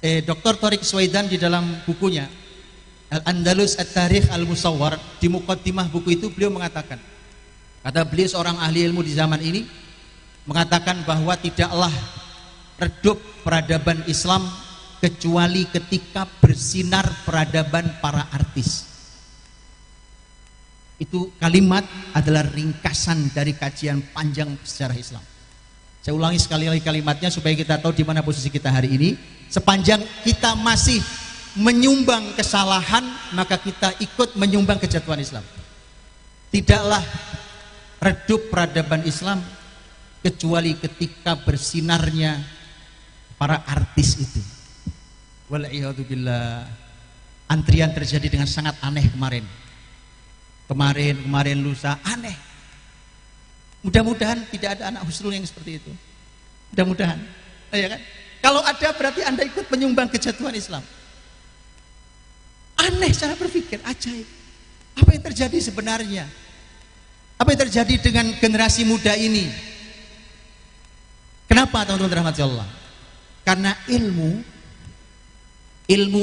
Dr. Tariq Suwaidan di dalam bukunya Al-Andalus At-Tarikh Al-Musawwar, di muqaddimah buku itu beliau mengatakan, kata beliau seorang ahli ilmu di zaman ini mengatakan bahwa tidaklah redup peradaban Islam kecuali ketika bersinar peradaban para artis. Itu kalimat adalah ringkasan dari kajian panjang sejarah Islam. Saya ulangi sekali lagi kalimatnya supaya kita tahu di mana posisi kita hari ini. Sepanjang kita masih menyumbang kesalahan, maka kita ikut menyumbang kejatuhan Islam. Tidaklah redup peradaban Islam kecuali ketika bersinarnya para artis itu. Wal'iyadzubillah. Antrian terjadi dengan sangat aneh kemarin lusa, aneh. Mudah-mudahan tidak ada anak husnul yang seperti itu. Mudah-mudahan, ya kan? Kalau ada berarti Anda ikut menyumbang kejatuhan Islam. Aneh cara berpikir, ajaib. Apa yang terjadi sebenarnya? Apa yang terjadi dengan generasi muda ini? Kenapa teman-teman dirahmati Allah? Karena ilmu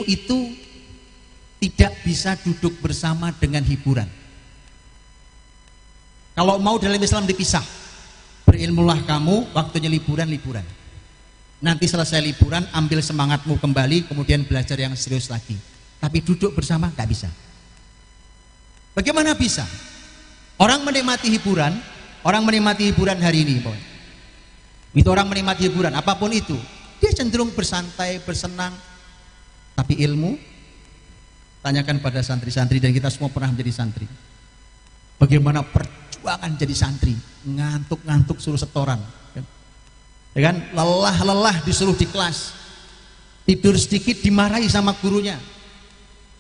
itu tidak bisa duduk bersama dengan hiburan. Kalau mau dalam Islam dipisah, berilmulah kamu, waktunya liburan. Nanti selesai liburan, ambil semangatmu kembali, kemudian belajar yang serius lagi. Tapi duduk bersama nggak bisa. Bagaimana bisa? Orang menikmati hiburan hari ini, itu orang menikmati hiburan, apapun itu, dia cenderung bersantai, bersenang. Tapi ilmu, tanyakan pada santri-santri, dan kita semua pernah menjadi santri. Bagaimana perjuangan jadi santri, ngantuk-ngantuk suruh setoran, ya kan? Lelah-lelah disuruh di kelas, tidur sedikit dimarahi sama gurunya,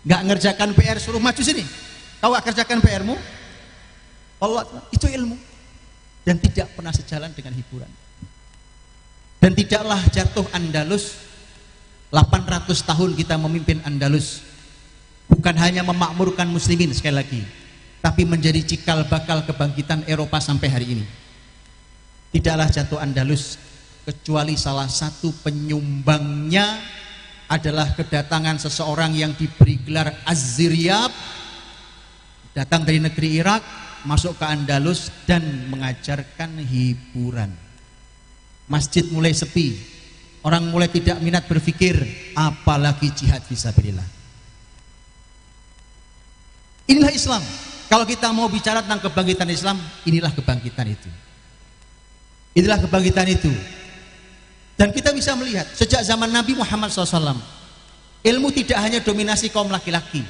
nggak ngerjakan PR suruh maju sini, kau gak kerjakan PR-mu. Allah, itu ilmu, dan tidak pernah sejalan dengan hiburan. Dan tidaklah jatuh Andalus, 800 tahun kita memimpin Andalus, bukan hanya memakmurkan muslimin sekali lagi, tapi menjadi cikal bakal kebangkitan Eropa sampai hari ini. Tidaklah jatuh Andalus kecuali salah satu penyumbangnya adalah kedatangan seseorang yang diberi gelar Az-Ziryab, datang dari negeri Irak, masuk ke Andalus dan mengajarkan hiburan. Masjid mulai sepi, orang mulai tidak minat berpikir, apalagi jihad fisabilillah. Inilah Islam. Kalau kita mau bicara tentang kebangkitan Islam, inilah kebangkitan itu. Inilah kebangkitan itu. Dan kita bisa melihat sejak zaman Nabi Muhammad SAW, ilmu tidak hanya dominasi kaum laki-laki.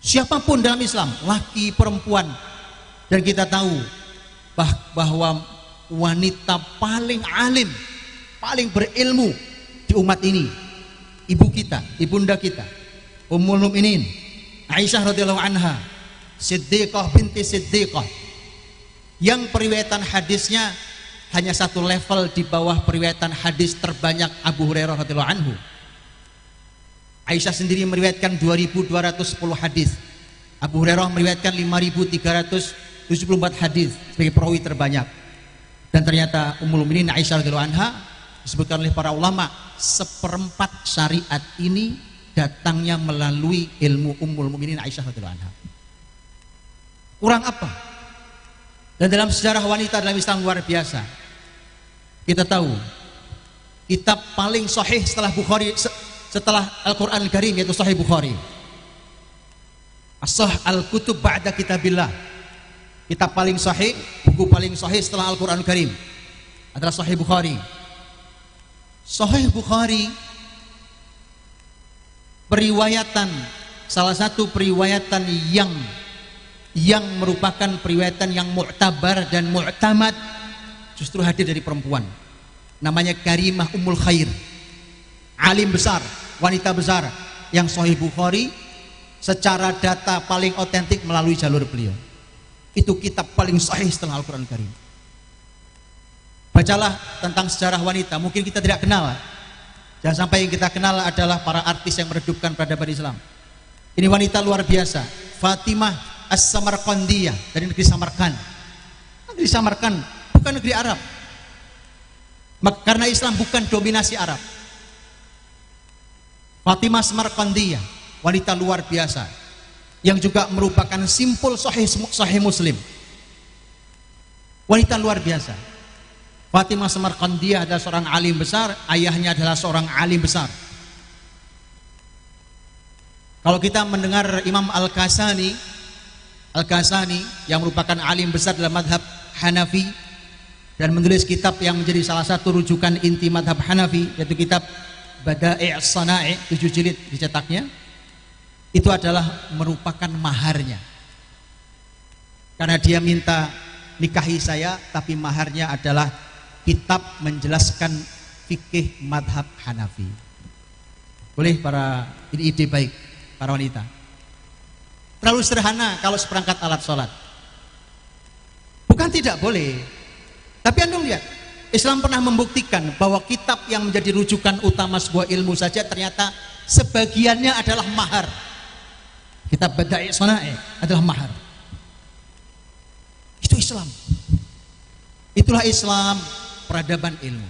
Siapapun dalam Islam, laki, perempuan. Dan kita tahu bahwa wanita paling alim, paling berilmu di umat ini, ibu kita, ibunda kita, Ummul Mukminin Aisyah radhiyallahu anha, Siddiqah binti Siddiqah, yang periwayatan hadisnya hanya satu level di bawah periwayatan hadis terbanyak Abu Hurairah radhiyallahu anhu. Aisyah sendiri meriwayatkan 2210 hadis. Abu Hurairah meriwayatkan 5374 hadis sebagai perawi terbanyak. Dan ternyata Ummul Mukminin Aisyah radhiyallahu anha disebutkan oleh para ulama, seperempat syariat ini datangnya melalui ilmu Ummul Mukminin Aisyah radhiyallahu anha. Kurang apa? Dan dalam sejarah wanita dalam Islam luar biasa. Kita tahu kitab paling sahih setelah Bukhari, setelah Al-Quran Al-Karim, yaitu Sahih Bukhari. As-sah al-kutub ba'da kitabillah. Kitab paling sahih, buku paling sahih setelah Al-Quran Al-Karim adalah Sahih Bukhari. Sahih Bukhari periwayatan, salah satu periwayatan yang merupakan periwayatan yang mu'tabar dan mu'tamad, justru hadir dari perempuan. Namanya Karimah Ummul Khair, alim besar, wanita besar, yang Sahih Bukhari secara data paling otentik melalui jalur beliau. Itu kitab paling sahih setelah Al-Quran Al-Karim. Bacalah tentang sejarah wanita, mungkin kita tidak kenal. Jangan sampai yang kita kenal adalah para artis yang meredupkan peradaban Islam. Ini wanita luar biasa, Fatimah As-Samarqandiyah, dari negeri Samarkand. Negeri Samarkand bukan negeri Arab, karena Islam bukan dominasi Arab. Fatimah Samarqandiyah, wanita luar biasa yang juga merupakan simpul sahih Muslim. Wanita luar biasa. Fatimah Samarqandiyah adalah seorang alim besar, ayahnya adalah seorang alim besar. Kalau kita mendengar Imam Al-Kasani yang merupakan alim besar dalam madhab Hanafi dan menulis kitab yang menjadi salah satu rujukan inti madhab Hanafi, yaitu kitab Bada'i' As-Sana'i, 7 jilid dicetaknya, itu adalah merupakan maharnya. Karena dia minta nikahi saya, tapi maharnya adalah kitab menjelaskan fikih madhab Hanafi. Boleh para ide baik, para wanita. Terlalu sederhana kalau seperangkat alat sholat. Bukan tidak boleh, tapi Anda lihat, Islam pernah membuktikan bahwa kitab yang menjadi rujukan utama sebuah ilmu saja ternyata sebagiannya adalah mahar. Kitab Bada'i' As-Sana'i adalah mahar. Itu Islam. Itulah Islam, peradaban ilmu.